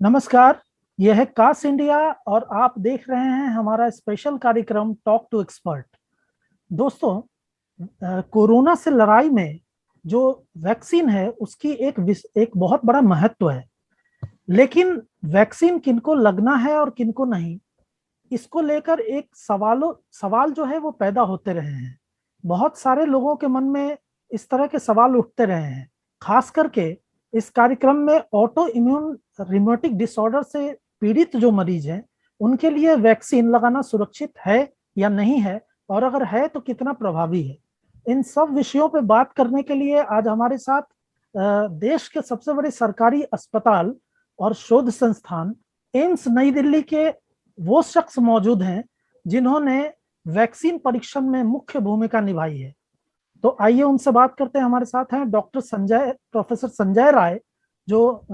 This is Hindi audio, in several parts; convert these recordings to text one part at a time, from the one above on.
नमस्कार। यह है कास इंडिया और आप देख रहे हैं हमारा स्पेशल कार्यक्रम टॉक टू एक्सपर्ट। दोस्तों, कोरोना से लड़ाई में जो वैक्सीन है उसकी एक बहुत बड़ा महत्व है। लेकिन वैक्सीन किनको लगना है और किनको नहीं, इसको लेकर एक सवाल जो है वो पैदा होते रहे हैं। बहुत सारे लोगों के मन में इस तरह के सवाल उठते रहे हैं। खास करके इस कार्यक्रम में ऑटो इम्यून रिमोटिक डिसऑर्डर से पीड़ित जो मरीज हैं, उनके लिए वैक्सीन लगाना सुरक्षित है या नहीं है, और अगर है तो कितना प्रभावी है। इन सब विषयों पे बात करने के लिए आज हमारे साथ देश के सबसे बड़े सरकारी अस्पताल और शोध संस्थान एम्स नई दिल्ली के वो शख्स मौजूद हैं जिन्होंने वैक्सीन परीक्षण में मुख्य भूमिका निभाई है। तो आइए उनसे बात करते हैं। हमारे साथ हैं प्रोफेसर संजय राय, जो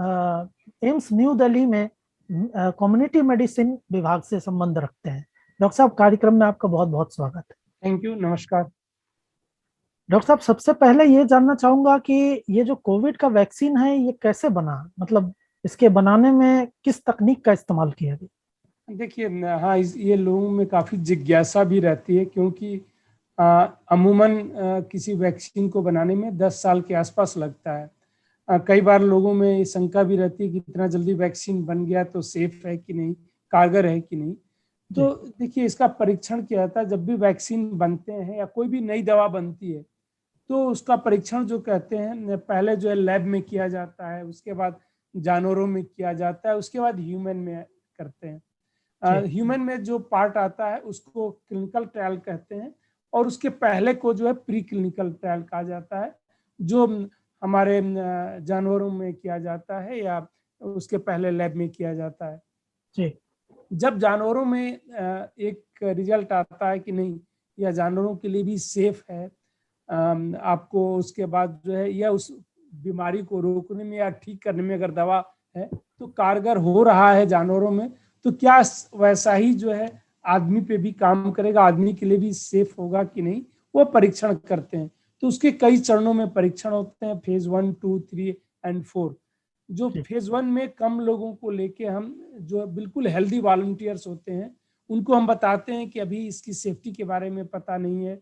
एम्स न्यू दिल्ली में कम्युनिटी मेडिसिन विभाग से संबंध रखते हैं। डॉक्टर साहब, कार्यक्रम में आपका बहुत बहुत स्वागत है। थैंक यू, नमस्कार। डॉक्टर साहब, सबसे पहले ये जानना चाहूंगा कि ये जो कोविड का वैक्सीन है ये कैसे बना, मतलब इसके बनाने में किस तकनीक का इस्तेमाल किया गया? देखिए, हाँ, ये लोगों में काफ़ी जिज्ञासा भी रहती है, क्योंकि अमूमन किसी वैक्सीन को बनाने में 10 साल के आसपास लगता है। कई बार लोगों में ये शंका भी रहती है कि इतना जल्दी वैक्सीन बन गया तो सेफ है कि नहीं, कारगर है कि नहीं। तो देखिए, इसका परीक्षण किया जाता है जब भी वैक्सीन बनते हैं या कोई भी नई दवा बनती है, तो उसका परीक्षण जो कहते हैं पहले जो है लैब में किया जाता है, उसके बाद जानवरों में किया जाता है, उसके बाद ह्यूमन में करते हैं। ह्यूमन में जो पार्ट आता है उसको क्लिनिकल ट्रायल कहते हैं, और उसके पहले को जो है प्री क्लिनिकल ट्रायल कहा जाता है, जो हमारे जानवरों में किया जाता है या उसके पहले लैब में किया जाता है। जी। जब जानवरों में एक रिजल्ट आता है कि नहीं, या जानवरों के लिए भी सेफ है, आपको उसके बाद जो है या उस बीमारी को रोकने में या ठीक करने में अगर दवा है तो कारगर हो रहा है जानवरों में, तो क्या वैसा ही जो है आदमी पे भी काम करेगा, आदमी के लिए भी सेफ होगा कि नहीं, वो परीक्षण करते हैं। तो उसके कई चरणों में परीक्षण होते हैं, फेज 1, 2, 3 एंड 4। जो फेज 1 में कम लोगों को लेके हम जो बिल्कुल हेल्दी वॉलंटियर्स होते हैं उनको हम बताते हैं कि अभी इसकी सेफ्टी के बारे में पता नहीं है,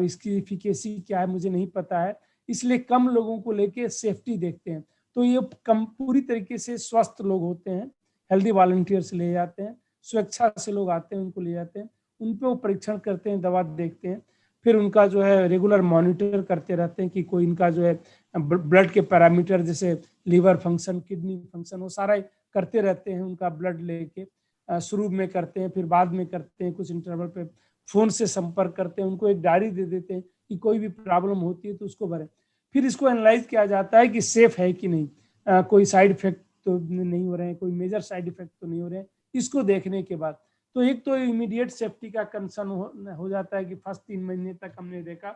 इसकी इफिकेसी क्या है मुझे नहीं पता है, इसलिए कम लोगों को लेके सेफ्टी देखते हैं। तो ये कम पूरी तरीके से स्वस्थ लोग होते हैं, हेल्दी वॉलंटियर्स ले जाते हैं, स्वेच्छा से लोग आते हैं उनको ले जाते हैं, उन पे वो परीक्षण करते हैं, दवा देखते हैं, फिर उनका जो है रेगुलर मॉनिटर करते रहते हैं कि कोई इनका जो है ब्लड के पैरामीटर जैसे लिवर फंक्शन, किडनी फंक्शन, वो सारा करते रहते हैं, उनका ब्लड लेके शुरू में करते हैं, फिर बाद में करते हैं, कुछ इंटरवल पे फोन से संपर्क करते हैं, उनको एक डायरी दे देते हैं कि कोई भी प्रॉब्लम होती है तो उसको भरें। फिर इसको एनालाइज किया जाता है कि सेफ है कि नहीं, कोई साइड इफेक्ट तो नहीं हो रहे हैं, कोई मेजर साइड इफेक्ट तो नहीं हो रहे हैं। इसको देखने के बाद तो एक तो इमीडिएट सेफ्टी का कंसर्न हो जाता है कि फर्स्ट 3 महीने तक हमने देखा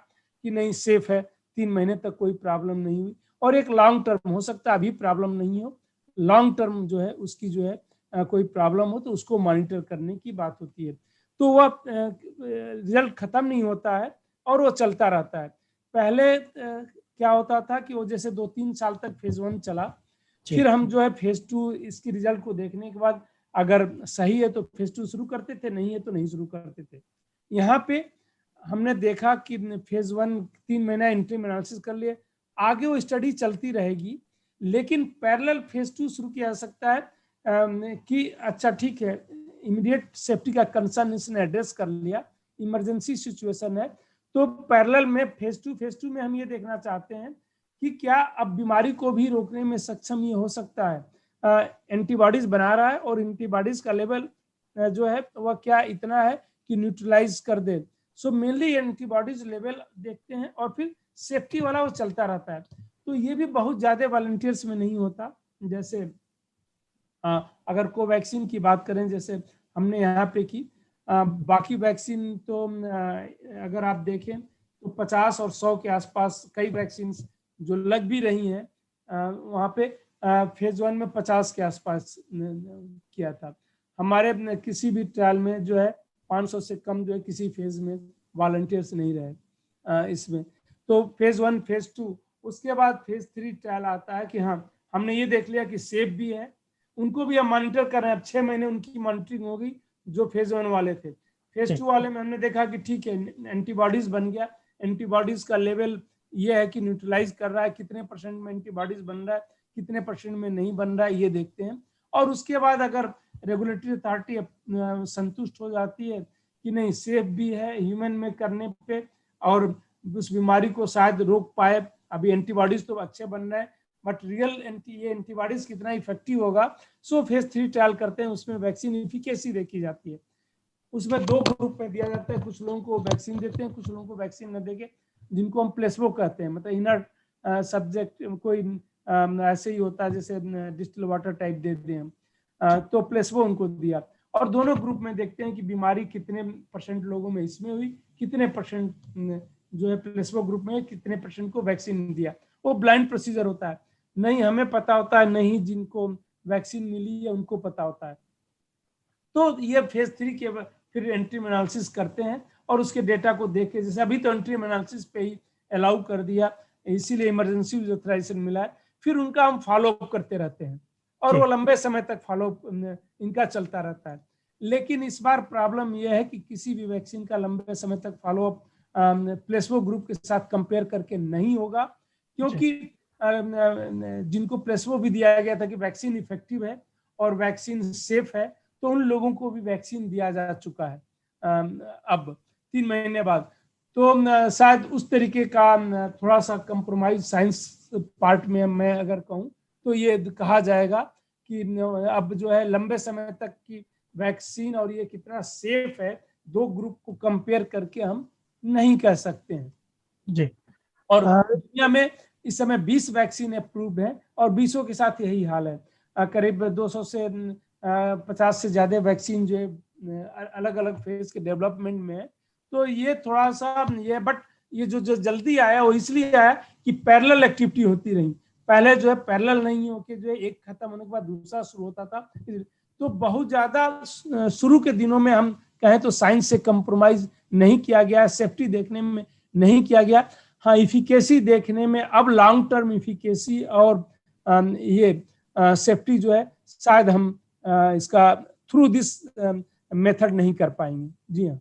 कि नहीं सेफ है, 3 महीने तक कोई प्रॉब्लम नहीं हुई। और एक लॉन्ग टर्म हो सकता है अभी प्रॉब्लम नहीं हो, लॉन्ग टर्म जो है उसकी जो है कोई प्रॉब्लम हो तो उसको मॉनिटर करने की बात होती है। तो वह रिजल्ट खत्म नहीं होता है और वो चलता रहता है। पहले क्या होता था कि वो जैसे 2-3 साल तक फेज 1 चला, फिर हम जो है फेज 2 इसकी रिजल्ट को देखने के बाद अगर सही है तो फेज 2 शुरू करते थे, नहीं है तो नहीं शुरू करते थे। यहाँ पे हमने देखा कि फेज 1 3 महीना इंटरम एनालिसिस कर लिए, आगे वो स्टडी चलती रहेगी, लेकिन पैरेलल फेज 2 शुरू किया जा सकता है कि अच्छा ठीक है, इमीडिएट सेफ्टी का कंसर्न इसने एड्रेस कर लिया, इमरजेंसी सिचुएशन है, तो पैरेलल में फेज 2 में हम ये देखना चाहते हैं कि क्या अब बीमारी को भी रोकने में सक्षम ये हो सकता है। एंटीबॉडीज बना रहा है और एंटीबॉडीज का लेवल जो है वह क्या इतना है कि न्यूट्रलाइज कर दे। सो मेनली एंटीबॉडीज लेवल देखते हैं और फिर सेफ्टी वाला वो चलता रहता है। तो ये भी बहुत ज्यादा वॉलंटियर्स में नहीं होता। जैसे अगर कोवैक्सीन की बात करें, जैसे हमने यहाँ पे की, बाकी वैक्सीन तो अगर आप देखें तो 50 और 100 के आसपास कई वैक्सीन जो लग भी रही हैं, वहाँ पे फेज 1 में 50 के आसपास किया था। हमारे किसी भी ट्रायल में जो है 500 से कम जो है किसी फेज में वॉलंटियर्स नहीं रहे इसमें। तो फेज 1, फेज 2, उसके बाद फेज 3 ट्रायल आता है कि हाँ हमने ये देख लिया कि सेफ भी है उनको भी हम मॉनिटर कर रहे हैं। अब 6 महीने उनकी मॉनिटरिंग होगी जो फेज 1 वाले थे। फेज 2 वाले में हमने देखा कि ठीक है, एंटीबॉडीज बन गया, एंटीबॉडीज का लेवल ये है कि न्यूट्रलाइज कर रहा है, कितने % में एंटीबॉडीज बन रहा है, कितने % में नहीं बन रहा है, ये देखते हैं। और उसके बाद अगर रेगुलेटरी अथॉरिटी संतुष्ट हो जाती है कि नहीं सेफ भी है ह्यूमन में करने पे और उस बीमारी को शायद रोक पाए, अभी एंटीबॉडीज तो अच्छे बन रहे हैं बट रियल ये एंटीबॉडीज कितना इफेक्टिव होगा, सो फेज 3 ट्रायल करते हैं, उसमें वैक्सीन इफिकेसी देखी जाती है। उसमें 2 ग्रुप में दिया जाता है, कुछ लोगों को वैक्सीन देते हैं, कुछ लोगों को वैक्सीन न देके, जिनको हम प्लेसबो कहते हैं, मतलब इनर सब्जेक्ट कोई ऐसे ही होता है जैसे डिस्टिल वाटर टाइप दे दें हम, तो प्लेसबो उनको दिया। और दोनों ग्रुप में देखते हैं कि बीमारी कितने % लोगों में इसमें हुई, कितने % जो है प्लेसबो ग्रुप में, कितने % को वैक्सीन दिया। वो ब्लाइंड प्रोसीजर होता है, नहीं हमें पता होता है, नहीं जिनको वैक्सीन मिली है उनको पता होता है। तो ये फेज 3 के फिर एंट्रीम एनालिसिस करते हैं और उसके डेटा को देख के, जैसे अभी तो एंट्रीम एनालिसिस पे ही अलाउ कर दिया, इसीलिए इमरजेंसी यूज ऑथराइजेशन मिला है, फिर उनका हम फॉलो अप करते रहते हैं और वो लंबे समय तक फॉलो इनका चलता रहता है। लेकिन इस बार प्रॉब्लम यह है कि किसी भी वैक्सीन का लंबे समय तक फॉलो अप प्लेसबो ग्रुप के साथ कंपेयर करके नहीं होगा, क्योंकि जिनको प्लेसबो भी दिया गया था कि वैक्सीन इफेक्टिव है और वैक्सीन सेफ है, तो उन लोगों को भी वैक्सीन दिया जा चुका है अब 3 महीने बाद। तो शायद उस तरीके का थोड़ा सा कंप्रोमाइज साइंस पार्ट में मैं अगर कहूँ तो ये कहा जाएगा कि अब जो है लंबे समय तक की वैक्सीन और ये कितना सेफ है, 2 ग्रुप को कंपेयर करके हम नहीं कह सकते हैं जी। और दुनिया में इस समय 20 वैक्सीन अप्रूव्ड है और 20 के साथ यही हाल है। करीब 200 से 50 से ज्यादा वैक्सीन जो है अलग अलग फेज के डेवलपमेंट में है। तो ये थोड़ा सा ये, बट ये जो जल्दी आया वो इसलिए आया कि पैरेलल एक्टिविटी होती रही। पहले जो है पैरेलल नहीं होके जो है एक खत्म होने के बाद दूसरा शुरू होता था, तो बहुत ज्यादा शुरू के दिनों में हम कहें तो साइंस से कंप्रोमाइज नहीं किया गया, सेफ्टी देखने में नहीं किया गया। हाँ, इफिकेसी देखने में अब लॉन्ग टर्म इफिकेसी और ये सेफ्टी जो है शायद हम इसका थ्रू दिस मेथड नहीं कर पाएंगे। जी हाँ,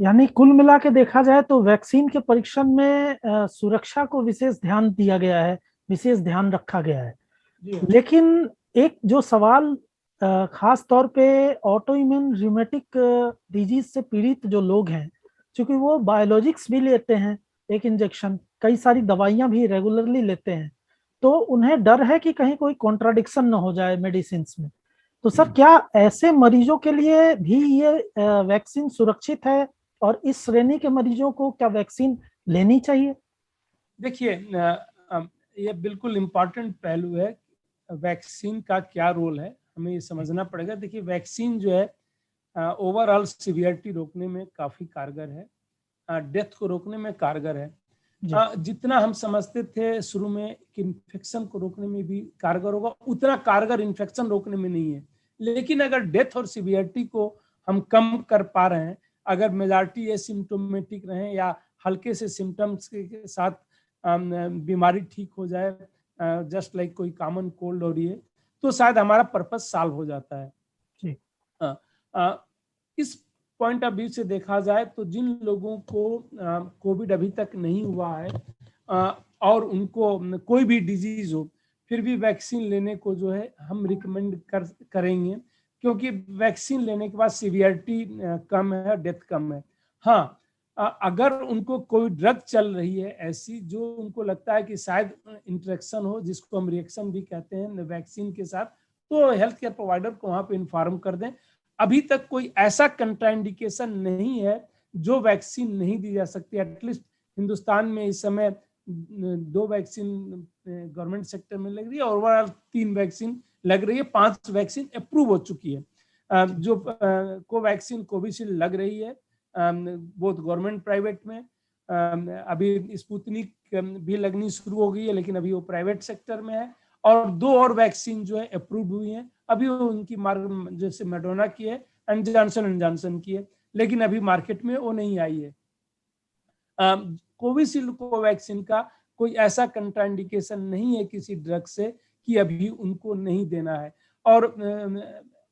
यानी कुल मिला के देखा जाए तो वैक्सीन के परीक्षण में सुरक्षा को विशेष ध्यान दिया गया है, विशेष ध्यान रखा गया है। लेकिन एक जो सवाल खास तौर पे ऑटो इम्यून रिमेटिक डिजीज से पीड़ित जो लोग हैं, क्योंकि वो बायोलॉजिक्स भी लेते हैं, एक इंजेक्शन, कई सारी दवाइयां भी रेगुलरली लेते हैं, तो उन्हें डर है कि कहीं कोई कॉन्ट्राडिक्शन ना हो जाए मेडिसिन में। तो सर क्या ऐसे मरीजों के लिए भी ये वैक्सीन सुरक्षित है और इस श्रेणी के मरीजों को क्या वैक्सीन लेनी चाहिए? देखिए ये बिल्कुल इम्पोर्टेंट पहलू है, वैक्सीन का क्या रोल है हमें ये समझना पड़ेगा। देखिए वैक्सीन जो है ओवरऑल सीवियरिटी रोकने में काफी कारगर है, डेथ को रोकने में कारगर है। जितना हम समझते थे शुरू में कि इन्फेक्शन को रोकने में भी कारगर होगा, उतना कारगर इन्फेक्शन रोकने में नहीं है। लेकिन अगर डेथ और सीवियरिटी को हम कम कर पा रहे हैं, अगर मेजॉरिटी एसिम्प्टोमेटिक रहे या हल्के से सिम्टम्स के साथ बीमारी ठीक हो जाए, जस्ट लाइक कोई कॉमन कोल्ड हो रही है, तो शायद हमारा पर्पस सॉल्व हो जाता है। इस पॉइंट ऑफ व्यू से देखा जाए तो जिन लोगों को कोविड अभी तक नहीं हुआ है और उनको कोई भी डिजीज हो, फिर भी वैक्सीन लेने को जो है हम रिकमेंड करेंगे, क्योंकि वैक्सीन लेने के बाद सीवियरिटी कम है, डेथ कम है। हाँ, अगर उनको कोई ड्रग चल रही है ऐसी जो उनको लगता है कि शायद इंटरेक्शन हो, जिसको हम रिएक्शन भी कहते हैं वैक्सीन के साथ, तो हेल्थ केयर प्रोवाइडर को वहां पे इन्फॉर्म कर दें। अभी तक कोई ऐसा कंट्राइंडिकेशन नहीं है जो वैक्सीन नहीं दी जा सकती। एटलीस्ट हिंदुस्तान में इस समय 2 वैक्सीन गवर्नमेंट सेक्टर में लग रही है और ओवरऑल 3 वैक्सीन लग रही है, 5 वैक्सीन अप्रूव हो चुकी है। जो कोवैक्सीन कोविशील्ड लग रही है बहुत गवर्नमेंट प्राइवेट में, अभी स्पुतनिक भी लगनी शुरू हो गई है, लेकिन अभी वो प्राइवेट सेक्टर में है। और 2 और वैक्सीन जो है अप्रूव हुई हैं, अभी वो उनकी जैसे मेडोना की है एंड जॉनसन की है, लेकिन अभी मार्केट में वो नहीं आई है। कोविशील्ड कोवैक्सीन का कोई ऐसा कंट्राइंडिकेशन नहीं है किसी ड्रग से कि अभी उनको नहीं देना है। और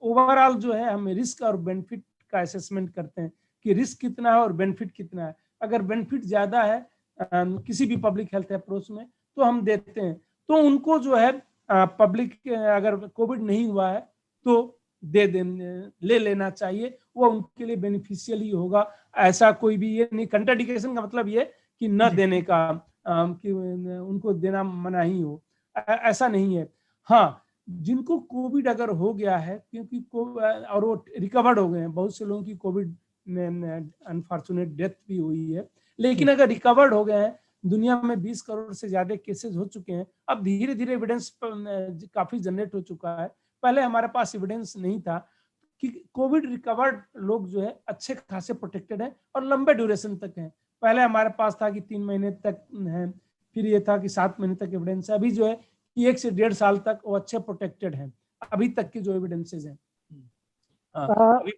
ओवरऑल जो है हम रिस्क और बेनिफिट का असेसमेंट करते हैं कि रिस्क कितना है और बेनिफिट कितना है। अगर बेनिफिट ज्यादा है किसी भी पब्लिक हेल्थ अप्रोच में तो हम देते हैं। तो उनको जो है पब्लिक अगर कोविड नहीं हुआ है तो ले लेना चाहिए, वो उनके लिए बेनिफिशियल ही होगा। ऐसा कोई भी ये नहीं, कंट्राडिक्शन का मतलब ये कि न देने का कि उनको देना मना ही हो, ऐसा नहीं है। हाँ, जिनको कोविड अगर हो गया है, क्योंकि और वो रिकवर्ड हो गए हैं, बहुत से लोगों की कोविड में अनफॉर्चुनेट डेथ भी हुई है, लेकिन अगर रिकवर्ड हो गए हैं, दुनिया में 20 करोड़ से ज्यादा केसेस हो चुके हैं, अब धीरे धीरे एविडेंस काफी जनरेट हो चुका है। पहले हमारे पास एविडेंस नहीं था कि कोविड रिकवर्ड लोग जो है अच्छे खासे प्रोटेक्टेड हैं और लंबे ड्यूरेशन तक हैं। पहले हमारे पास था कि 3 महीने तक है, फिर ये था कि 7 महीने तक एविडेंस है, अभी जो है कि 1 से 1.5 साल तक वो अच्छे प्रोटेक्टेड हैं, अभी तक की जो एविडेंसेज हैं। अभी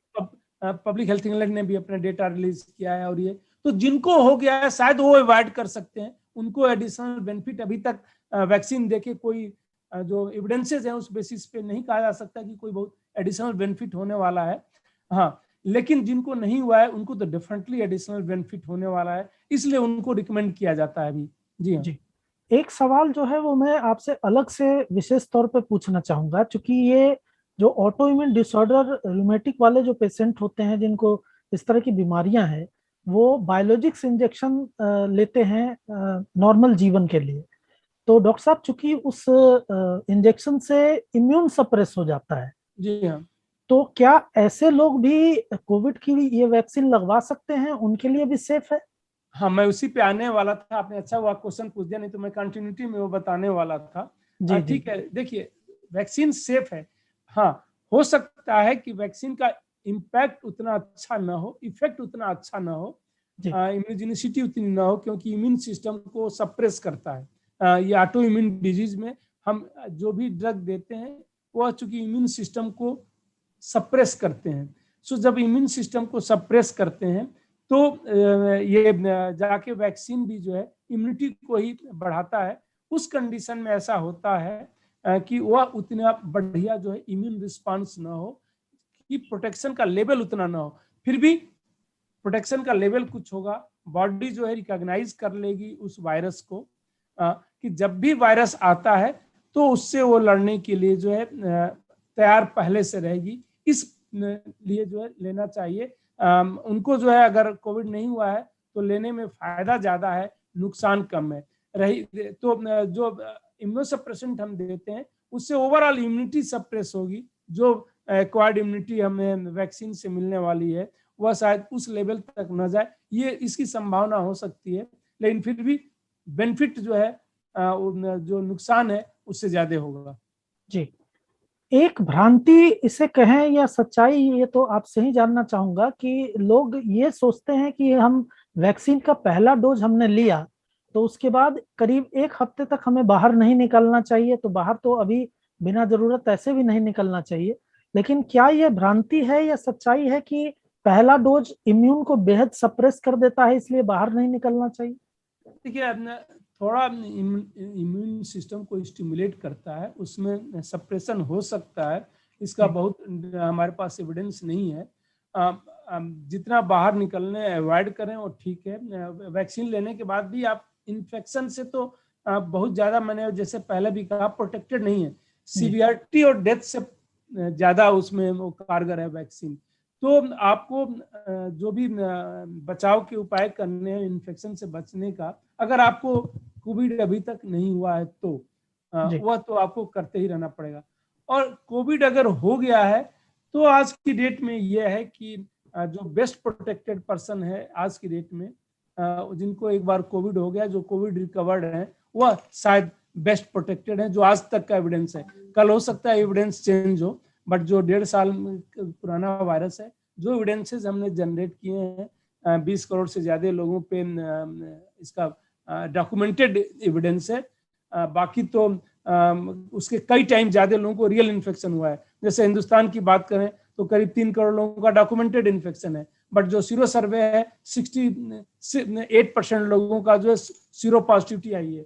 पब्लिक हेल्थ इंग्लैंड ने भी अपना डेटा रिलीज किया है, और ये तो जिनको हो गया है शायद वो अवॉइड कर सकते हैं, उनको एडिशनल बेनिफिट अभी तक वैक्सीन देके कोई जो एविडेंसेस हैं उस बेसिस पे नहीं कहा जा सकता कि कोई बहुत एडिशनल बेनिफिट होने वाला है। हाँ, लेकिन जिनको नहीं हुआ है उनको तो डेफिनेटली एडिशनल बेनिफिट होने वाला है, इसलिए उनको रिकमेंड किया जाता है अभी। जी हाँ जी, एक सवाल जो है वो मैं आपसे अलग से विशेष तौर पे पूछना चाहूंगा, क्योंकि ये जो ऑटो इम्यून डिसऑर्डर रूमेटिक वाले जो पेशेंट होते हैं जिनको इस तरह की बीमारियां हैं, वो बायोलॉजिक्स इंजेक्शन लेते हैं नॉर्मल जीवन के लिए। तो डॉक्टर साहब, चूंकि उस इंजेक्शन से इम्यून सप्रेस हो जाता है, जी हाँ तो क्या ऐसे लोग भी कोविड की ये वैक्सीन लगवा सकते हैं? उनके लिए भी सेफ है? हाँ, मैं उसी पे आने वाला था, आपने अच्छा हुआ क्वेश्चन पूछ दिया, नहीं तो मैं कंटिन्यूटी में वो बताने वाला था। जी जी ठीक है, देखिए वैक्सीन सेफ है। हाँ, हो सकता है कि वैक्सीन का इम्पैक्ट उतना अच्छा ना हो, इफेक्ट उतना अच्छा ना हो, जी इम्यूनोजेनिसिटी उतनी ना हो, क्योंकि इम्यून सिस्टम को सप्रेस करता है। ये ऑटो इम्यून डिजीज में हम जो भी ड्रग देते हैं वो चूंकि इम्यून सिस्टम को सप्रेस करते हैं। सो जब इम्यून सिस्टम को सप्रेस करते हैं तो ये जाके वैक्सीन भी जो है इम्यूनिटी को ही बढ़ाता है। उस कंडीशन में ऐसा होता है कि वह उतना बढ़िया जो है इम्यून रिस्पांस ना हो, कि प्रोटेक्शन का लेवल उतना ना हो। फिर भी प्रोटेक्शन का लेवल कुछ होगा, बॉडी जो है रिकॉग्नाइज कर लेगी उस वायरस को, कि जब भी वायरस आता है तो उससे वो लड़ने के लिए जो है तैयार पहले से रहेगी। इस लिए जो है लेना चाहिए। उनको जो है अगर कोविड नहीं हुआ है तो लेने में फायदा ज्यादा है, नुकसान कम है। रही तो जो इम्यूनोसप्रेसेंट हम देते हैं उससे ओवरऑल इम्यूनिटी सप्रेस होगी, जो एक्वायर्ड इम्यूनिटी हमें वैक्सीन से मिलने वाली है वह शायद उस लेवल तक न जाए, ये इसकी संभावना हो सकती है। लेकिन फिर भी बेनिफिट जो है जो नुकसान है उससे ज्यादा होगा। जी, एक भ्रांति इसे कहें या सच्चाई, ये तो आपसे ही जानना चाहूंगा कि लोग ये सोचते हैं कि हम वैक्सीन का पहला डोज हमने लिया तो उसके बाद करीब 1 हफ्ते तक हमें बाहर नहीं निकलना चाहिए, तो बाहर तो अभी बिना जरूरत ऐसे भी नहीं निकलना चाहिए। लेकिन क्या ये भ्रांति है या सच्चाई है कि पहला डोज इम्यून को बेहद सप्रेस कर देता है इसलिए बाहर नहीं निकलना चाहिए? देखिए, थोड़ा इम्यून सिस्टम को स्टिमुलेट करता है, उसमें सप्रेशन हो सकता है, इसका बहुत हमारे पास एविडेंस नहीं है। जितना बाहर निकलने अवॉइड करें वो ठीक है। वैक्सीन लेने के बाद भी आप इन्फेक्शन से तो बहुत ज्यादा, मैंने जैसे पहले भी कहा, प्रोटेक्टेड नहीं है। सीवियरिटी और डेथ से ज्यादा उसमें वो कारगर है वैक्सीन। तो आपको जो भी बचाव के उपाय करने हैं इन्फेक्शन से बचने का, अगर आपको कोविड अभी तक नहीं हुआ है तो वह तो आपको करते ही रहना पड़ेगा। और कोविड अगर हो गया है तो आज की डेट में यह है कि जो बेस्ट प्रोटेक्टेड पर्सन है आज की डेट में, जिनको एक बार कोविड हो गया, जो कोविड रिकवर्ड है, वह शायद बेस्ट प्रोटेक्टेड है, जो आज तक का एविडेंस है। कल हो सकता है एविडेंस चेंज हो, बट जो 1.5 साल पुराना वायरस है, जो एविडेंसेस हमने जनरेट किए हैं 20 करोड़ से ज्यादा लोगों पे इसका डॉक्यूमेंटेड एविडेंस है। बाकी तो उसके कई टाइम ज्यादा लोगों को रियल इन्फेक्शन हुआ है। जैसे हिंदुस्तान की बात करें तो करीब 3 करोड़ लोगों का डॉक्यूमेंटेड इन्फेक्शन है, बट जो सीरो सर्वे है 68% लोगों का जो है सीरो पॉजिटिविटी आई है।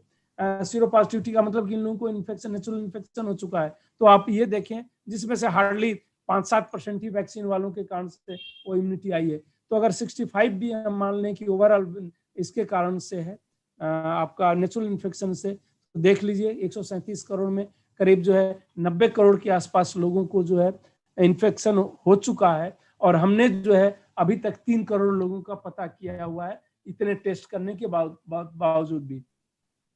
सीरो पॉजिटिविटी का मतलब कि इन लोगों को इन्फेक्शन, नेचुरल इन्फेक्शन हो चुका है। तो आप ये देखें जिसमें से हार्डली 5-7% ही वैक्सीन वालों के कारण से वो इम्यूनिटी आई है। तो अगर 65 भी हम मान लें कि ओवरऑल इसके कारण से है आपका नेचुरल इन्फेक्शन से, तो देख लीजिए 137 करोड़ में करीब जो है 90 करोड़ के आसपास लोगों को जो है इन्फेक्शन हो चुका है, और हमने जो है अभी तक 3 करोड़ लोगों का पता किया हुआ है इतने टेस्ट करने के बावजूद भी।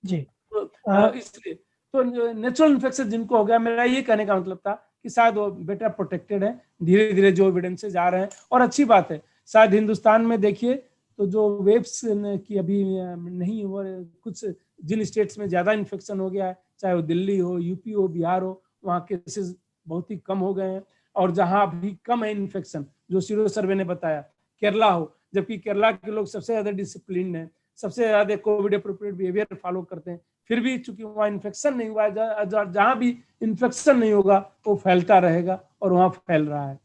जी तो इसलिए तो नेचुरल इन्फेक्शन जिनको हो गया, मेरा ये कहने का मतलब था कि शायद वो बेटर प्रोटेक्टेड है, धीरे धीरे जो एविडेंसेस आ रहे हैं, और अच्छी बात है। शायद हिंदुस्तान में देखिए तो जो वेव्स की अभी नहीं हुआ, कुछ जिन स्टेट्स में ज्यादा इन्फेक्शन हो गया है, चाहे वो दिल्ली हो, यूपी हो, बिहार हो, वहाँ केसेस बहुत ही कम हो गए हैं। और जहाँ अभी कम है इन्फेक्शन, जो सीरो सर्वे ने बताया, केरला हो, जबकि केरला के लोग सबसे ज्यादा डिसिप्लिन है, सबसे ज्यादा कोविड अप्रोप्रिएट बिहेवियर फॉलो करते हैं, फिर भी चूंकि वहाँ इन्फेक्शन नहीं हुआ है, जहाँ भी इन्फेक्शन नहीं होगा वो फैलता रहेगा, और वहाँ फैल रहा है।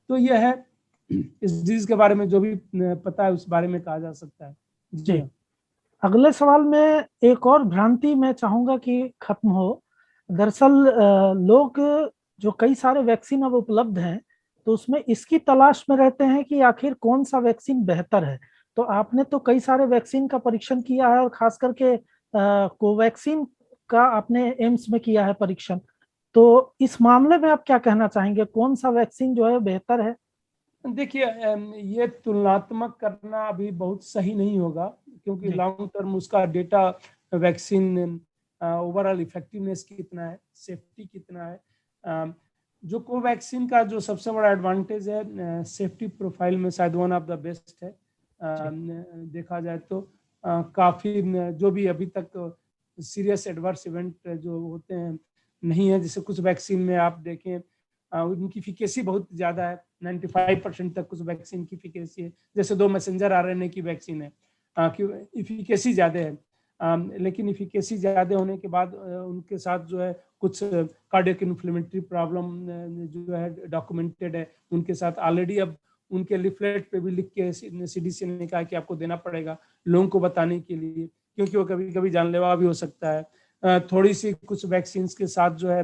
तो यह है इस डिजीज के बारे में जो भी पता है उस बारे में कहा जा सकता है। जी, अगले सवाल में एक और भ्रांति मैं चाहूंगा कि खत्म हो। दरअसल लोग जो कई सारे वैक्सीन अब उपलब्ध हैं, तो उसमें इसकी तलाश में रहते हैं कि आखिर कौन सा वैक्सीन बेहतर है। तो आपने तो कई सारे वैक्सीन का परीक्षण किया है, और खास करके कोवैक्सीन का आपने एम्स में किया है परीक्षण। तो इस मामले में आप क्या कहना चाहेंगे, कौन सा वैक्सीन जो है बेहतर है? देखिए, ये तुलनात्मक करना अभी बहुत सही नहीं होगा, क्योंकि जी लॉन्ग टर्म उसका डेटा, वैक्सीन ओवरऑल इफेक्टिवनेस कितना है, सेफ्टी कितना है। जो कोवैक्सीन का जो सबसे बड़ा एडवांटेज है, सेफ्टी प्रोफाइल में शायद वन ऑफ द बेस्ट है। देखा जाए तो काफ़ी जो भी अभी तक सीरियस एडवर्स इवेंट जो होते हैं नहीं है, जैसे कुछ वैक्सीन में आप देखें उनकी इफिकेसी बहुत ज़्यादा है, 95% तक कुछ वैक्सीन की इफिकेसी है, जैसे 2 मैसेंजर आरएनए की वैक्सीन है कि इफिकेसी ज़्यादा है। लेकिन इफिकेसी ज़्यादा होने के बाद उनके साथ जो है कुछ कार्डियक इन्फ्लेमेटरी प्रॉब्लम जो है डॉक्यूमेंटेड है उनके साथ ऑलरेडी। अब उनके लिफलेट पे भी लिख के सीडीसी ने कहा कि आपको देना पड़ेगा लोगों को बताने के लिए, क्योंकि वो कभी कभी जानलेवा भी हो सकता है। थोड़ी सी कुछ वैक्सीन के साथ जो है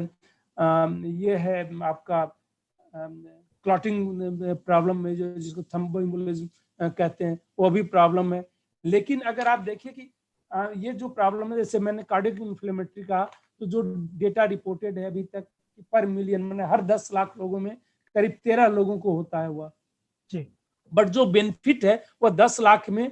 ये है आपका क्लॉटिंग प्रॉब्लम में, जो जिसको थ्रोम्बोएम्बोलिज्म कहते हैं, वो भी प्रॉब्लम है। लेकिन अगर आप देखिए कि ये जो प्रॉब्लम है, जैसे मैंने कार्डियक इन्फ्लेमेटरी का, तो जो डेटा रिपोर्टेड है अभी तक पर मिलियन, मैंने हर 10 लाख लोगों में करीब 13 लोगों को होता है हुआ। जी बट जो बेनिफिट है वो 10 लाख में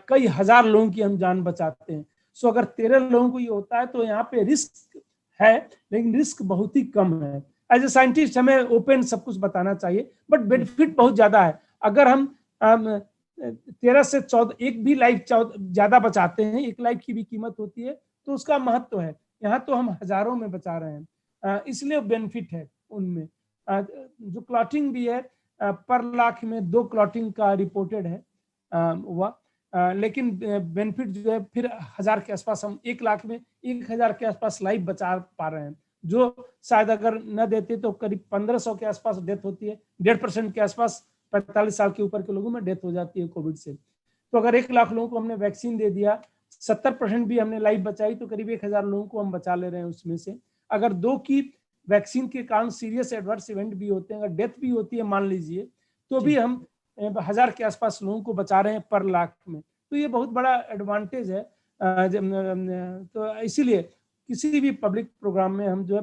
कई हजार लोगों की हम जान बचाते हैं। सो अगर 13 लोगों को ये होता है तो यहाँ पे रिस्क है, लेकिन रिस्क बहुत ही कम है। एज ए साइंटिस्ट हमें ओपन सब कुछ बताना चाहिए, बट बेनिफिट बहुत ज्यादा है। अगर हम 13 से 14 एक भी लाइफ ज्यादा बचाते हैं, एक लाइफ की भी कीमत होती है, तो उसका महत्व है। यहाँ तो हम हजारों में बचा रहे हैं, इसलिए बेनिफिट है उनमें। जो क्लॉटिंग भी है, पर लाख में 2 क्लॉटिंग का रिपोर्टेड है हुआ, लेकिन बेनिफिट जो है फिर 1000 के आसपास, हम 1 लाख में 1000 के आसपास लाइफ बचा पा रहे हैं, जो शायद अगर न देते तो करीब 1500 के आसपास डेथ होती है। 1.5% के आसपास 45 साल के ऊपर के लोगों में डेथ हो जाती है कोविड से। तो अगर 1 लाख लोगों को हमने वैक्सीन दे दिया, 70% भी हमने लाइफ बचाई, तो करीब 1000 लोगों को हम बचा ले रहे हैं उसमें से। अगर 2 की वैक्सीन के कारण सीरियस एडवर्स इवेंट भी होते हैं, अगर डेथ भी होती है मान लीजिए, तो भी हम 1000 के आसपास लोगों को बचा रहे हैं पर लाख में। तो ये बहुत बड़ा एडवांटेज है। तो इसीलिए किसी भी पब्लिक प्रोग्राम में हम जो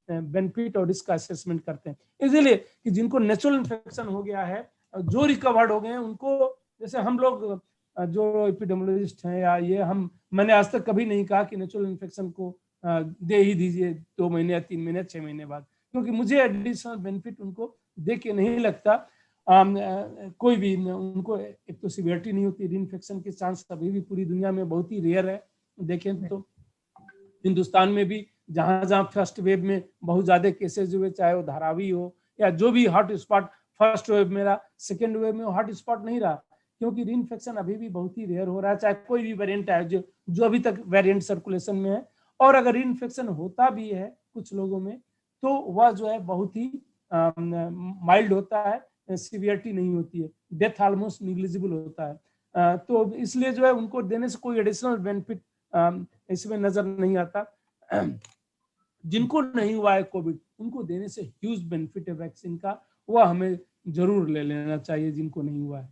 है बेनिफिट और रिस्क का असेसमेंट करते हैं। इसीलिए कि जिनको नेचुरल इन्फेक्शन हो गया है, जो रिकवर्ड हो गए हैं, उनको, जैसे हम लोग जो एपिडेमियोलॉजिस्ट हैं या ये, मैंने आज तक कभी नहीं कहा कि नेचुरल इन्फेक्शन को दे ही दीजिए 2 महीने या 3 महीने 6 महीने बाद, क्योंकि मुझे एडिशनल बेनिफिट उनको दे के नहीं लगता। कोई भी उनको, एक तो सिवियरिटी नहीं होती, रीइंफेक्शन के चांस अभी भी पूरी दुनिया में बहुत ही रेयर है। देखें तो हिंदुस्तान में भी जहां जहां फर्स्ट वेव में बहुत ज्यादा केसेस हुए, चाहे वो धारावी हो या जो भी हॉट स्पॉट, फर्स्ट वेव मेरा, सेकेंड वेव में हॉट स्पॉट नहीं रहा, क्योंकि रीइंफेक्शन अभी भी बहुत ही रेयर हो रहा है, चाहे कोई भी वेरिएंट है जो अभी तक वेरिएंट सर्कुलेशन में है। और अगर रीइंफेक्शन होता भी है कुछ लोगों में, तो वह जो है बहुत ही माइल्ड होता है, सिवियरिटी नहीं होती है, डेथ ऑलमोस्ट निग्लिजिबल होता है। तो इसलिए जो है उनको देने से कोई एडिशनल बेनिफिट इसमें नजर नहीं आता। जिनको नहीं हुआ है कोविड, उनको देने से ह्यूज बेनिफिट है वैक्सीन का, वह हमें जरूर ले लेना चाहिए जिनको नहीं हुआ है।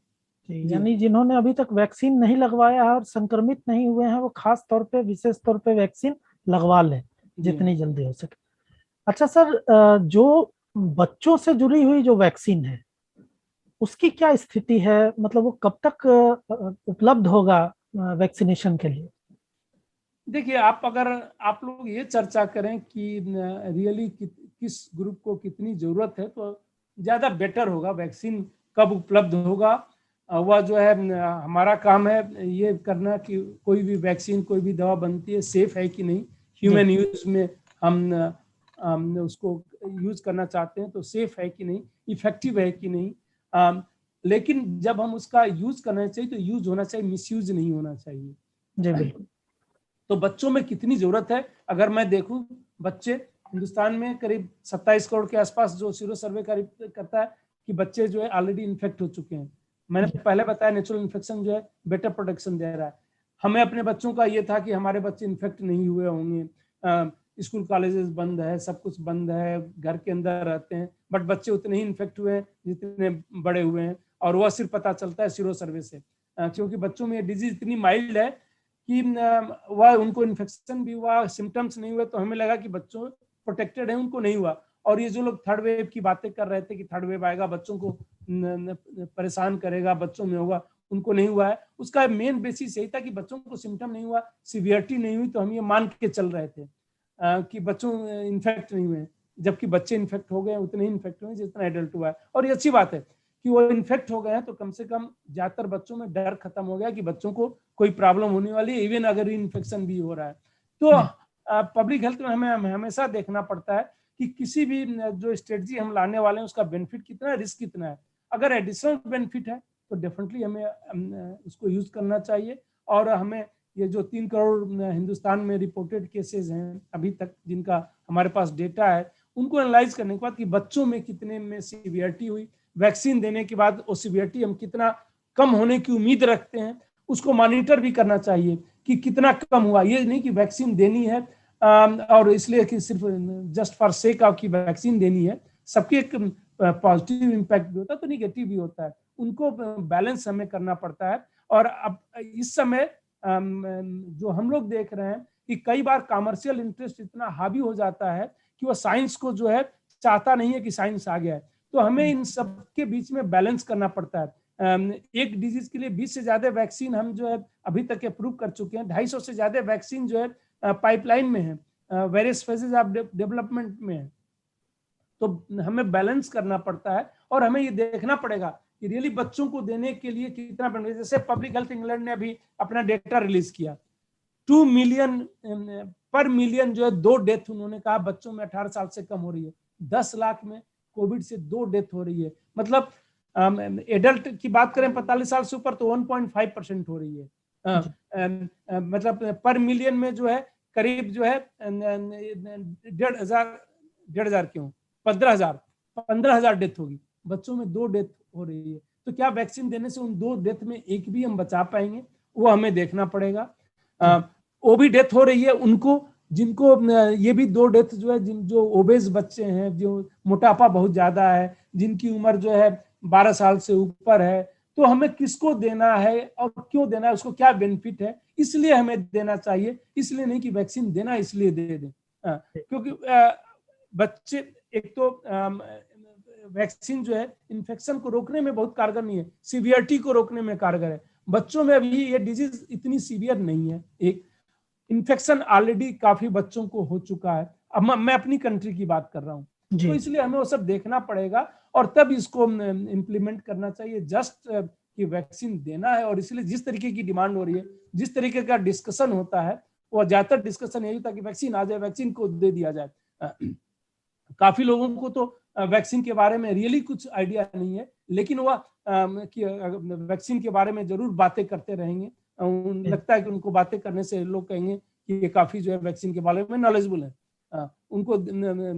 यानी जिन्होंने अभी तक वैक्सीन नहीं लगवाया है और संक्रमित नहीं हुए हैं वो खास तौर पे, विशेष तौर पे वैक्सीन लगवा लें जितनी जल्दी हो सके। अच्छा सर, जो बच्चों से जुड़ी हुई जो वैक्सीन है उसकी क्या स्थिति है, मतलब वो कब तक उपलब्ध होगा वैक्सीनेशन के लिए? देखिए, अगर आप लोग ये चर्चा करें कि रियली किस ग्रुप को कितनी जरूरत है तो ज्यादा बेटर होगा। वैक्सीन कब उपलब्ध होगा वह जो है हमारा काम है ये करना कि कोई भी वैक्सीन, कोई भी दवा बनती है सेफ है कि नहीं, ह्यूमन यूज में हम उसको यूज करना चाहते हैं तो सेफ है कि नहीं, इफेक्टिव है कि नहीं। लेकिन जब हम उसका यूज करना चाहिए तो यूज होना चाहिए, मिसयूज नहीं होना चाहिए। जी बिल्कुल। तो बच्चों में कितनी जरूरत है, अगर मैं देखूं, बच्चे हिंदुस्तान में करीब 27 करोड़ के आसपास जो सीरो सर्वे करता है कि बच्चे जो है ऑलरेडी इन्फेक्ट हो चुके हैं। मैंने पहले बताया नेचुरल इन्फेक्शन जो है बेटर प्रोटेक्शन दे रहा है। हमें अपने बच्चों का ये था कि हमारे बच्चे इन्फेक्ट नहीं हुए होंगे, स्कूल कॉलेजेस बंद है, सब कुछ बंद है, घर के अंदर रहते हैं, बट बच्चे उतने ही इन्फेक्ट हुए हैं जितने बड़े हुए हैं, और वह सिर्फ पता चलता है सीरो सर्वे से, क्योंकि बच्चों में डिजीज इतनी माइल्ड है कि वह उनको इन्फेक्शन भी हुआ, सिम्टम्स नहीं हुए, तो हमें लगा कि बच्चों प्रोटेक्टेड है, उनको नहीं हुआ। और ये जो लोग थर्ड वेव की बातें कर रहे थे कि थर्ड वेव आएगा, बच्चों को परेशान करेगा, बच्चों में होगा, उनको नहीं हुआ है। उसका मेन बेसिस यही था कि बच्चों को सिम्टम नहीं हुआ, सिवियरिटी नहीं हुई, तो हम ये मान के चल रहे थे कि बच्चों इन्फेक्ट नहीं हुए, जबकि बच्चे इन्फेक्ट हो गए उतने ही इन्फेक्ट हुए जितना एडल्ट हुआ है। और ये अच्छी बात है कि वो इन्फेक्ट हो गए हैं, तो कम से कम ज्यादातर बच्चों में डर खत्म हो गया कि बच्चों को कोई प्रॉब्लम होने वाली है, इवन अगर इन्फेक्शन भी हो रहा है। तो पब्लिक हेल्थ में हमें हमेशा देखना पड़ता है कि किसी भी जो स्ट्रेटजी हम लाने वाले हैं उसका बेनिफिट कितना है, रिस्क कितना है। अगर एडिशनल बेनिफिट है तो डेफिनेटली हमें उसको यूज करना चाहिए। और हमें ये जो 3 करोड़ हिंदुस्तान में रिपोर्टेड केसेस हैं अभी तक, जिनका हमारे पास डेटा है, उनको एनालाइज करने के बाद कि बच्चों में कितने में सीवियरिटी हुई, वैक्सीन देने के बाद वो सीवियरिटी हम कितना कम होने की उम्मीद रखते हैं, उसको मॉनिटर भी करना चाहिए कि कितना कम हुआ। ये नहीं कि वैक्सीन देनी है और इसलिए कि सिर्फ जस्ट फॉर सेक ऑफ की वैक्सीन देनी है। सबके एक पॉजिटिव इम्पैक्ट भी होता है तो निगेटिव भी होता है, उनको बैलेंस हमें करना पड़ता है। और अब इस समय जो हम लोग देख रहे हैं कि कई बार कमर्शियल इंटरेस्ट इतना हावी हो जाता है कि वो साइंस को जो है चाहता नहीं है कि साइंस आ गया है। तो हमें इन सब के बीच में बैलेंस करना पड़ता है। एक डिजीज के लिए 20 से ज्यादा वैक्सीन हम जो है अभी तक अप्रूव कर चुके हैं, 250 से ज्यादा वैक्सीन जो है पाइपलाइन में है, वेरियस फेजेस ऑफ डेवलपमेंट में है। तो हमें बैलेंस करना पड़ता है और हमें ये देखना पड़ेगा कि रियली बच्चों को देने के लिए कितना बेनिफिट। जैसे पब्लिक हेल्थ इंग्लैंड ने अभी अपना डेटा रिलीज किया, 2 मिलियन पर मिलियन जो है 2 डेथ उन्होंने कहा बच्चों में 18 साल से कम हो रही है। 10 लाख में कोविड से 2 डेथ हो रही है। मतलब एडल्ट की बात करें 45 साल से ऊपर तो 1.5% हो रही है। मतलब पर मिलियन में जो है करीब जो है 1,500 क्यों 15,000 डेथ होगी, बच्चों में 2 डेथ हो रही है। तो क्या वैक्सीन देने से उन 2 डेथ में एक भी हम बचा पाएंगे, वो हमें देखना पड़ेगा। वो भी डेथ हो रही है उनको जिनको ये भी 2 डेथ जो है जो ओबेस बच्चे हैं, जो मोटापा बहुत ज्यादा है, जिनकी उम्र जो है 12 साल से ऊपर है। तो हमें किसको देना है और क्यों देना है, उसको क्या बेनिफिट है, इसलिए हमें देना चाहिए। इसलिए नहीं कि वैक्सीन देना इसलिए दे दें, क्योंकि बच्चे एक तो वैक्सीन जो है इन्फेक्शन को रोकने में बहुत कारगर नहीं है, सीवियरिटी को रोकने में कारगर है। बच्चों में अभी ये डिजीज इतनी सीवियर नहीं है, एक इन्फेक्शन ऑलरेडी काफी बच्चों को हो चुका है। अब मैं अपनी कंट्री की बात कर रहा हूँ, तो इसलिए हमें वो सब देखना पड़ेगा और तब इसको इम्प्लीमेंट करना चाहिए। जस्ट कि वैक्सीन देना है, और इसलिए जिस तरीके की डिमांड हो रही है, जिस तरीके का डिस्कशन होता है, वो ज्यादातर डिस्कशन यही था कि वैक्सीन आ जाए, वैक्सीन को दे दिया जाए। काफी लोगों को तो वैक्सीन के बारे में रियली कुछ आइडिया नहीं है, लेकिन वह वैक्सीन के बारे में जरूर बातें करते रहेंगे। लगता है कि उनको बातें करने से लोग कहेंगे कि ये काफी जो है वैक्सीन के बारे में नॉलेजेबल है। उनको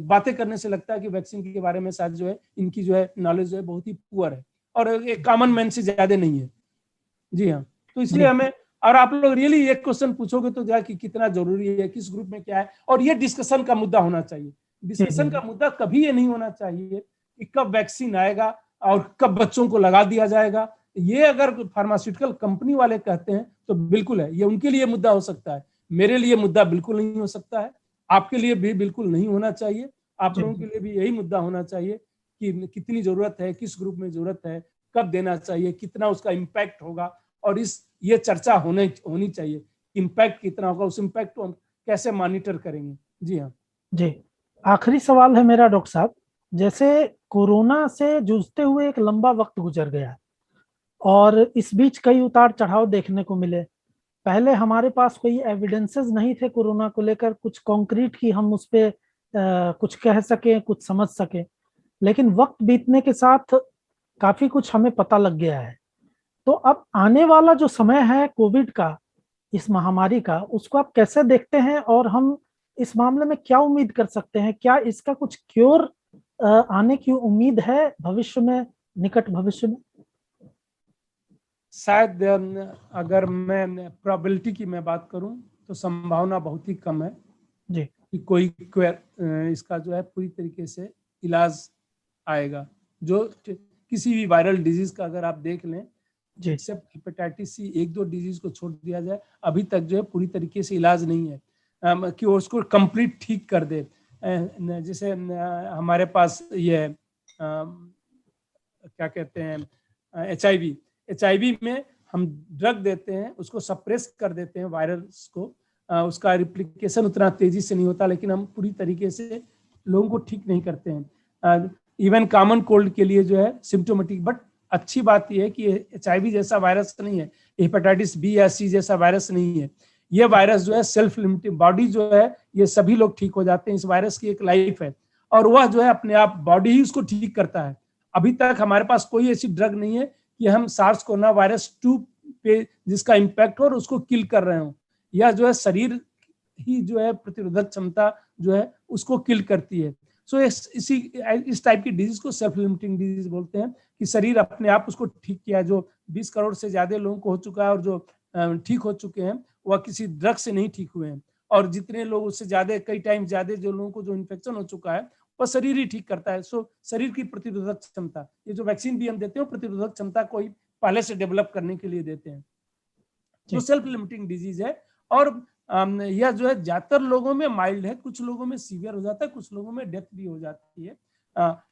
बातें करने से लगता है कि वैक्सीन के बारे में शायद जो है इनकी जो है नॉलेज जो है बहुत ही पुअर है और एक कॉमन मैन से ज्यादा नहीं है। जी हाँ, तो इसलिए हमें, और आप लोग रियली एक क्वेश्चन पूछोगे तो क्या कि कितना जरूरी है, किस ग्रुप में क्या है, और ये डिस्कशन का मुद्दा होना चाहिए। डिस्कशन का मुद्दा कभी ये नहीं होना चाहिए कि कब वैक्सीन आएगा और कब बच्चों को लगा दिया जाएगा। ये अगर फार्मास्यूटिकल कंपनी वाले कहते हैं तो बिल्कुल है, ये उनके लिए मुद्दा हो सकता है, मेरे लिए मुद्दा बिल्कुल नहीं हो सकता है, आपके लिए भी बिल्कुल नहीं होना चाहिए। आप लोगों के लिए भी यही मुद्दा होना चाहिए कि कितनी जरूरत है, किस ग्रुप में जरूरत है, कब देना चाहिए, कितना उसका इम्पैक्ट होगा, और ये चर्चा होनी चाहिए। इम्पैक्ट कितना होगा, उस इम्पैक्ट को हम कैसे मॉनिटर करेंगे। जी हाँ जी, आखिरी सवाल है मेरा डॉक्टर साहब। जैसे कोरोना से जूझते हुए एक लंबा वक्त गुजर गया और इस बीच कई उतार चढ़ाव देखने को मिले। पहले हमारे पास कोई एविडेंसेस नहीं थे कोरोना को लेकर, कुछ कॉन्क्रीट की हम उस पे कुछ कह सके, कुछ समझ सके, लेकिन वक्त बीतने के साथ काफी कुछ हमें पता लग गया है। तो अब आने वाला जो समय है कोविड का, इस महामारी का, उसको आप कैसे देखते हैं और हम इस मामले में क्या उम्मीद कर सकते हैं? क्या इसका कुछ क्योर आने की उम्मीद है भविष्य में, निकट भविष्य में? शायद अगर मैं प्रोबेबिलिटी की मैं बात करूं तो संभावना बहुत ही कम है जी कि कोई इसका जो है पूरी तरीके से इलाज आएगा। जो किसी भी वायरल डिजीज का अगर आप देख लें, एक्सेप्ट हेपेटाइटिस सी, एक दो डिजीज को छोड़ दिया जाए, अभी तक जो है पूरी तरीके से इलाज नहीं है कि उसको कंप्लीट ठीक कर दे। जैसे हमारे पास ये क्या कहते हैं, HIV में हम ड्रग देते हैं, उसको सप्रेस कर देते हैं वायरस को, उसका रिप्लिकेशन उतना तेजी से नहीं होता, लेकिन हम पूरी तरीके से लोगों को ठीक नहीं करते हैं। इवन कॉमन कोल्ड के लिए जो है सिम्टोमेटिक, बट अच्छी बात यह है कि HIV जैसा वायरस नहीं है, हेपेटाइटिस B या C जैसा वायरस नहीं है। ये वायरस जो है सेल्फ लिमिटिंग, बॉडी जो है ये सभी लोग ठीक हो जाते हैं, इस वायरस की एक लाइफ है और वह जो है अपने आप बॉडी ही उसको ठीक करता है। अभी तक हमारे पास कोई ऐसी ड्रग नहीं है कि हम सार्स कोरोना वायरस 2 पे जिसका इम्पैक्ट हो और उसको किल कर रहे हो। यह जो है शरीर ही जो है प्रतिरोधक क्षमता जो है उसको किल करती है। सो इस टाइप की डिजीज को सेल्फ लिमिटिंग डिजीज बोलते हैं कि शरीर अपने आप उसको ठीक किया। जो 20 करोड़ से ज्यादा लोगों को हो चुका है और जो ठीक हो चुके हैं वह किसी ड्रग से नहीं ठीक हुए हैं, और जितने लोग उससे ज्यादा, कई टाइम ज्यादा जो लोगों को जो इन्फेक्शन हो चुका है वह शरीर ही ठीक करता है। सो शरीर की प्रतिरोधक क्षमता, ये जो वैक्सीन भी हम देते हैं प्रतिरोधक क्षमता को पहले से डेवलप करने के लिए देते हैं। तो सेल्फ लिमिटिंग डिजीज है और यह जो है ज्यादातर लोगों में माइल्ड है, कुछ लोगों में सीवियर हो जाता है, कुछ लोगों में डेथ भी हो जाती है,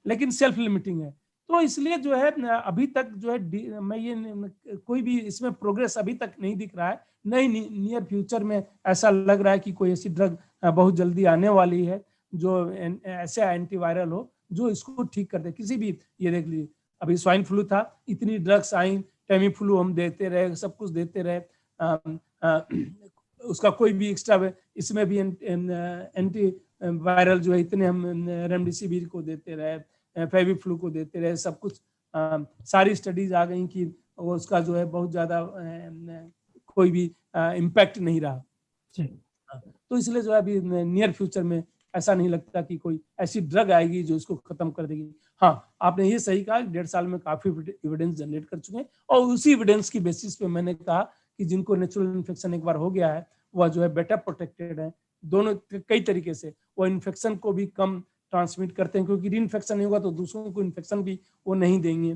लेकिन सेल्फ लिमिटिंग है। तो इसलिए जो है अभी तक जो है मैं ये कोई भी इसमें प्रोग्रेस अभी तक नहीं दिख रहा है। नहीं, नियर फ्यूचर में ऐसा लग रहा है कि कोई ऐसी ड्रग बहुत जल्दी आने वाली है जो ऐसे एंटीवायरल हो जो इसको ठीक कर दे किसी भी। ये देख लीजिए अभी स्वाइन फ्लू था, इतनी ड्रग्स आई, टेमी फ्लू हम देते रहे, सब कुछ देते रहे, उसका कोई भी एक्स्ट्रा, इसमें भी एंटी वायरल जो है इतने हम रेमडेसिविर को देते रहे, फेविफ्लू को देते रहे, सब कुछ सारी स्टडीज आ गई कि उसका जो है बहुत ज्यादा कोई भी इम्पैक्ट नहीं रहा। तो इसलिए जो है अभी नियर फ्यूचर में ऐसा नहीं लगता कि कोई ऐसी ड्रग आएगी जो इसको खत्म कर देगी। हाँ, आपने ये सही कहा, 1.5 साल में काफी एविडेंस जनरेट कर चुके हैं और उसी एविडेंस की बेसिस पे मैंने कहा कि जिनको नेचुरल इन्फेक्शन एक बार हो गया है वह जो है बेटर प्रोटेक्टेड है। दोनों कई तरीके से वो इन्फेक्शन को भी कम ट्रांसमिट करते हैं, क्योंकि री इन्फेक्शन नहीं होगा तो दूसरों को इन्फेक्शन भी वो नहीं देंगे।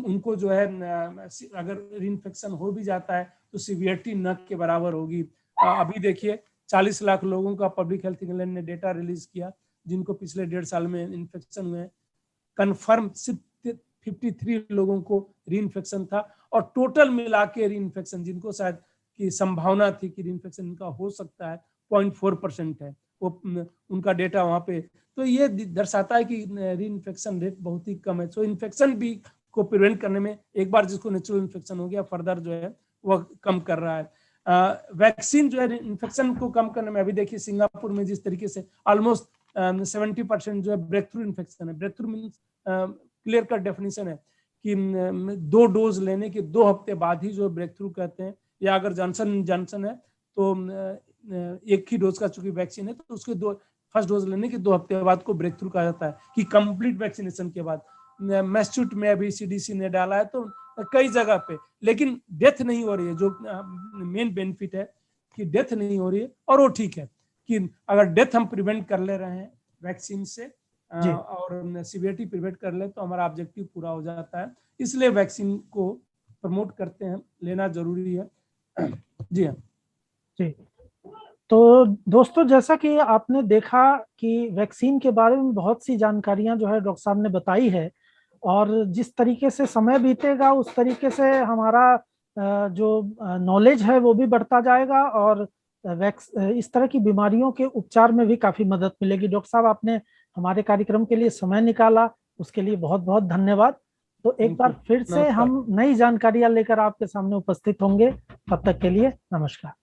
उनको जो है अगर री इन्फेक्शन हो भी जाता है तो सीवियरिटी न के बराबर होगी। अभी देखिए 40 लाख लोगों का पब्लिक हेल्थ इंग्लैंड ने डेटा रिलीज किया जिनको पिछले 1.5 साल में इन्फेक्शन हुए। कन्फर्म सिर्फ 53 लोगों को री इन्फेक्शन था और टोटल मिला के री इन्फेक्शन जिनको शायद की संभावना थी कि री इन्फेक्शन इनका हो सकता है 0.4% है वो उनका डेटा वहां पे। तो ये दर्शाता है कि री इन्फेक्शन रेट बहुत ही कम है। सो इन्फेक्शन भी को प्रिवेंट करने में एक बार जिसको नेचुरल इन्फेक्शन हो गया फर्दर जो है वह कम कर रहा है। वैक्सीन जो है इन्फेक्शन को कम करने में, अभी देखिए सिंगापुर में जिस तरीके से ऑलमोस्ट 70% जो है ब्रेक थ्रू इन्फेक्शन है। Breakthrough means clear cut definition है कि 2 डोज लेने के 2 हफ्ते बाद ही जो ब्रेक थ्रू कहते हैं, या अगर जॉनसन है तो 1 ही डोज का चूंकि वैक्सीन है तो उसके फर्स्ट डोज लेने के 2 हफ्ते बाद को ब्रेक थ्रू कहा जाता है कि कंप्लीट वैक्सीनेशन के बाद। मैसूट में अभी CDC ने डाला है तो कई जगह पे, लेकिन डेथ नहीं हो रही है, जो मेन बेनिफिट है कि डेथ नहीं हो रही है और वो ठीक है कि अगर डेथ हम प्रिवेंट कर ले रहे हैं वैक्सीन से और सीवियरिटी प्रिवेंट कर ले तो हमारा ऑब्जेक्टिव पूरा हो जाता है। इसलिए वैक्सीन को प्रमोट करते हैं, लेना जरूरी है। जी हाँ जी। तो दोस्तों, जैसा कि आपने देखा कि वैक्सीन के बारे में बहुत सी जानकारियां जो है डॉक्टर साहब ने बताई है, और जिस तरीके से समय बीतेगा उस तरीके से हमारा जो नॉलेज है वो भी बढ़ता जाएगा, और इस तरह की बीमारियों के उपचार में भी काफी मदद मिलेगी। डॉक्टर साहब, आपने हमारे कार्यक्रम के लिए समय निकाला, उसके लिए बहुत बहुत धन्यवाद। तो एक बार फिर से हम नई जानकारियां लेकर आपके सामने उपस्थित होंगे। तब तक के लिए नमस्कार।